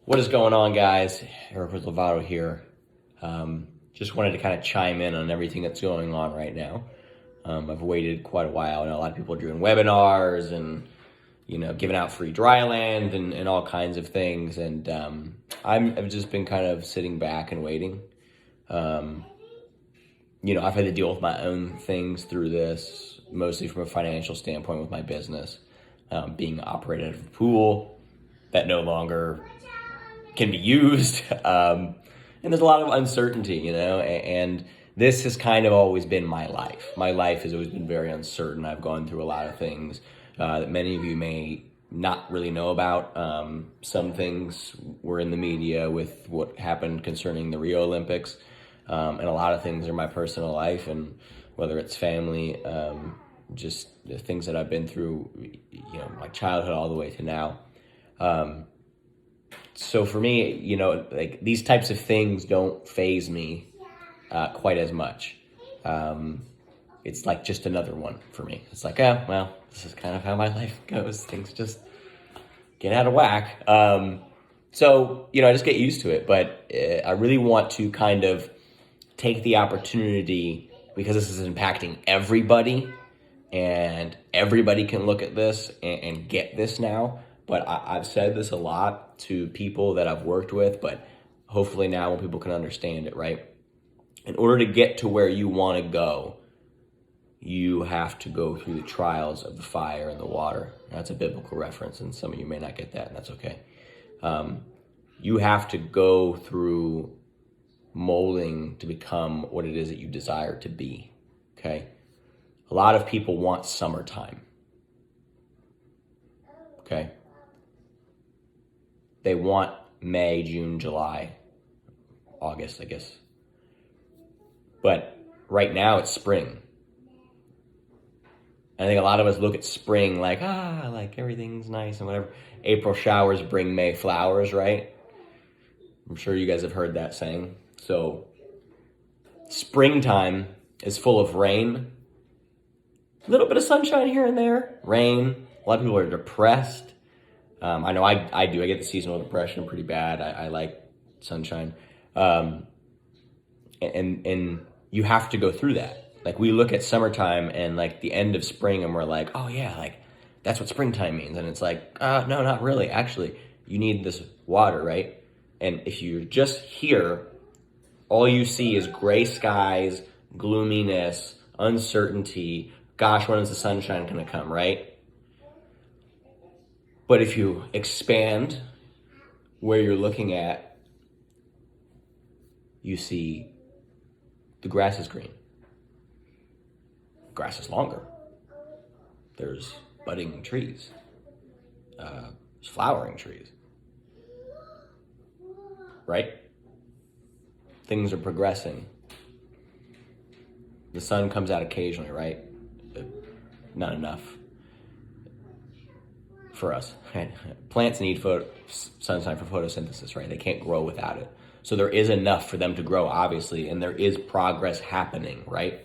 What is going on, guys? Eric with Lovato here. Just wanted to kind of chime in on everything that's going on right now. I've waited quite a while. I know a lot of people are doing webinars and giving out free dry land and all kinds of things. And I've just been kind of sitting back and waiting. I've had to deal with my own things through this, mostly from a financial standpoint with my business, being operated out of a pool that no longer can be used. And there's a lot of uncertainty, and this has kind of always been my life. My life has always been very uncertain. I've gone through a lot of things that many of you may not really know about. Some things were in the media with what happened concerning the Rio Olympics, and a lot of things are my personal life, and whether it's family, just the things that I've been through, my childhood all the way to now. So for me, like these types of things don't faze me quite as much. It's like just another one for me. It's like, oh, well, this is kind of how my life goes. Things just get out of whack. So I just get used to it. But I really want to kind of take the opportunity, because this is impacting everybody, and everybody can look at this and get this now. But I've said this a lot to people that I've worked with, but hopefully now when people can understand it, right? In order to get to where you want to go, you have to go through the trials of the fire and the water. That's a biblical reference, and some of you may not get that, and that's okay. You have to go through molding to become what it is that you desire to be, okay? A lot of people want summertime, okay? They want May, June, July, August, I guess. But right now it's spring. I think a lot of us look at spring like everything's nice and whatever. April showers bring May flowers, right? I'm sure you guys have heard that saying. So springtime is full of rain, a little bit of sunshine here and there, rain. A lot of people are depressed. I know I do. I get the seasonal depression pretty bad. I like sunshine. And you have to go through that. Like we look at summertime and like the end of spring and we're like, oh yeah, like that's what springtime means. And it's like, no, not really. Actually, you need this water, right? And if you're just here, all you see is gray skies, gloominess, uncertainty. Gosh, when is the sunshine going to come, right? But if you expand where you're looking at, you see the grass is green. Grass is longer. There's budding trees. There's flowering trees. Right? Things are progressing. The sun comes out occasionally, right? Not enough for us. Right? Plants need sunshine for photosynthesis, right? They can't grow without it. So there is enough for them to grow, obviously, and there is progress happening, right?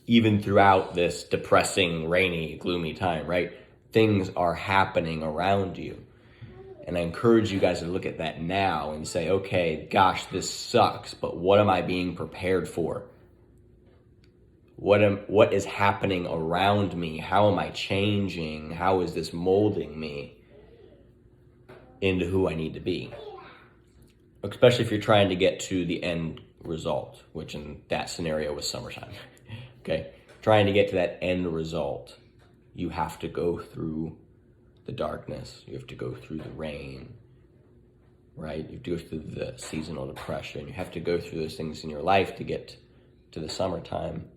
Even throughout this depressing, rainy, gloomy time, right? Things are happening around you. And I encourage you guys to look at that now and say, okay, gosh, this sucks, but what am I being prepared for? What is happening around me? How am I changing? How is this molding me into who I need to be? Especially if you're trying to get to the end result, which in that scenario was summertime. Okay? Trying to get to that end result, you have to go through the darkness. You have to go through the rain, right? You have to go through the seasonal depression. You have to go through those things in your life to get to the summertime,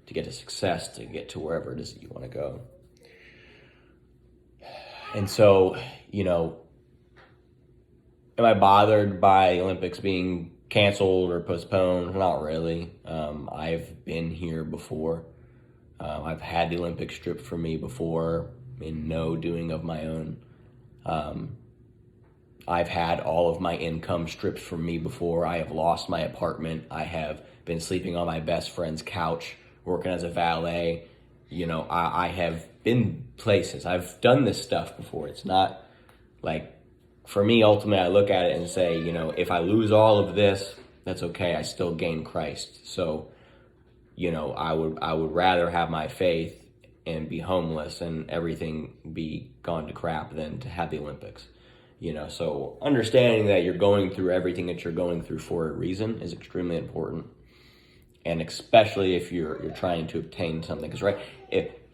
to get to success, to get to wherever it is that you want to go. And so, am I bothered by the Olympics being canceled or postponed? Not really. I've been here before. I've had the Olympics stripped from me before in no doing of my own. I've had all of my income stripped from me before. I have lost my apartment. I have been sleeping on my best friend's couch, working as a valet. I have been places. I've done this stuff before. It's not like for me, ultimately, I look at it and say, if I lose all of this, that's okay. I still gain Christ. So, I would rather have my faith and be homeless and everything be gone to crap than to have the Olympics. So understanding that you're going through everything that you're going through for a reason is extremely important. And especially if you're trying to obtain something. Because,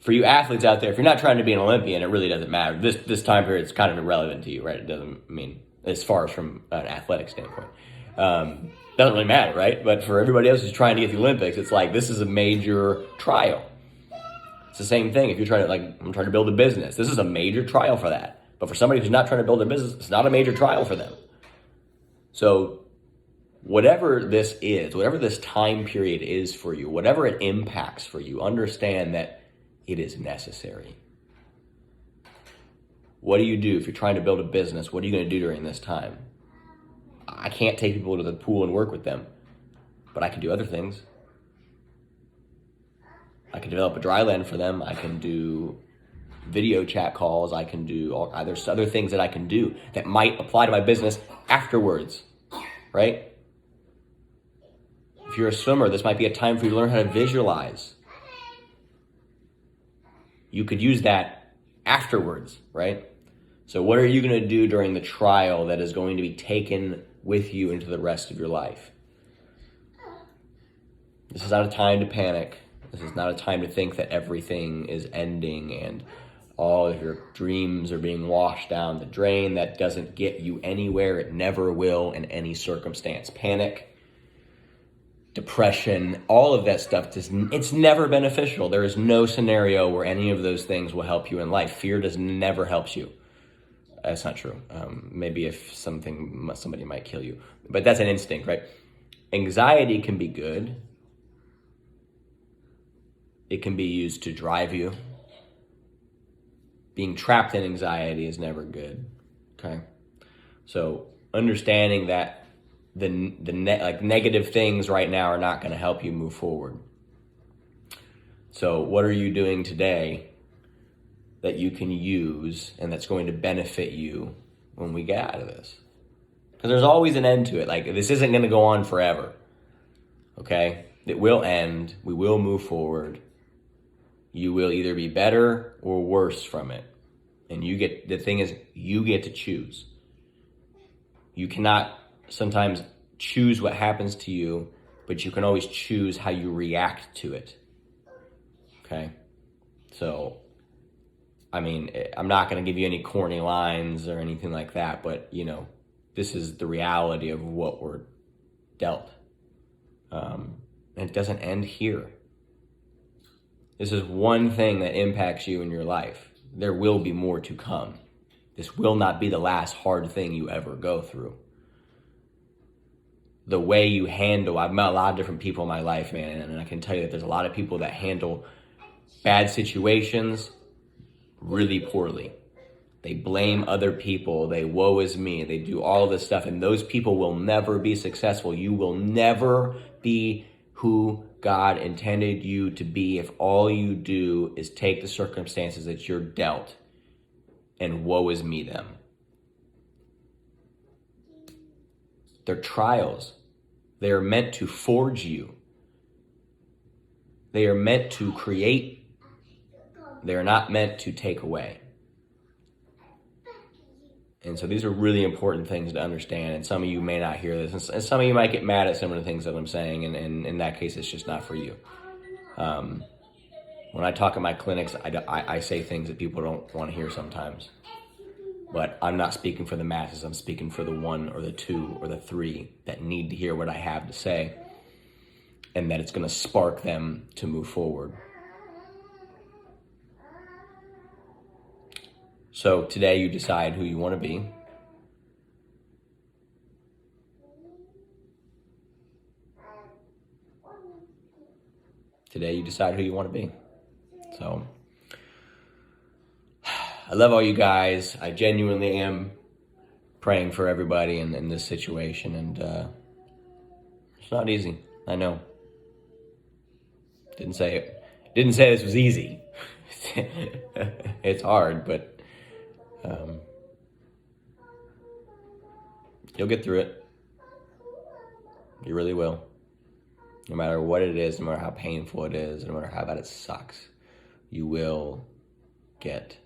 for you athletes out there, if you're not trying to be an Olympian, it really doesn't matter. This time period is kind of irrelevant to you, right? It doesn't mean, as far as from an athletic standpoint. Doesn't really matter, right? But for everybody else who's trying to get the Olympics, it's like this is a major trial. It's the same thing. If you're trying to, I'm trying to build a business, this is a major trial for that. But for somebody who's not trying to build a business, it's not a major trial for them. So whatever this is, whatever this time period is for you, whatever it impacts for you, understand that it is necessary. What do you do if you're trying to build a business? What are you going to do during this time? I can't take people to the pool and work with them, but I can do other things. I can develop a dry land for them. I can do video chat calls. I can do there's other things that I can do that might apply to my business afterwards, right? If you're a swimmer, this might be a time for you to learn how to visualize. You could use that afterwards, right? So what are you going to do during the trial that is going to be taken with you into the rest of your life? This is not a time to panic. This is not a time to think that everything is ending and all of your dreams are being washed down the drain. That doesn't get you anywhere. It never will in any circumstance. Panic, depression, all of that stuff, it's never beneficial. There is no scenario where any of those things will help you in life. Fear never helps you. That's not true. Maybe if somebody might kill you, but that's an instinct, right? Anxiety can be good. It can be used to drive you. Being trapped in anxiety is never good. Okay, so understanding that the negative things right now are not going to help you move forward. So what are you doing today that you can use and that's going to benefit you when we get out of this? Because there's always an end to it. This isn't going to go on forever. Okay, it will end. We will move forward. You will either be better or worse from it. And the thing is, you get to choose. You cannot sometimes choose what happens to you, but you can always choose how you react to it. Okay? So, I'm not going to give you any corny lines or anything like that, but, this is the reality of what we're dealt. And it doesn't end here. This is one thing that impacts you in your life. There will be more to come. This will not be the last hard thing you ever go through. The way you handle, I've met a lot of different people in my life, man, and I can tell you that there's a lot of people that handle bad situations really poorly. They blame other people. They woe is me. They do all this stuff, and those people will never be successful. You will never be who God intended you to be if all you do is take the circumstances that you're dealt and woe is me them. They're trials. They are meant to forge you. They are meant to create. They are not meant to take away. And so these are really important things to understand, and some of you may not hear this, and some of you might get mad at some of the things that I'm saying, and in that case, it's just not for you. When I talk at my clinics, I say things that people don't want to hear sometimes. But I'm not speaking for the masses. I'm speaking for the one or the two or the three that need to hear what I have to say, and that it's going to spark them to move forward. So today you decide who you want to be. Today you decide who you want to be. So I love all you guys. I genuinely am praying for everybody in this situation, and it's not easy. I know. Didn't say this was easy. It's hard, but You'll get through it. You really will. No matter what it is, no matter how painful it is, no matter how bad it sucks, you will get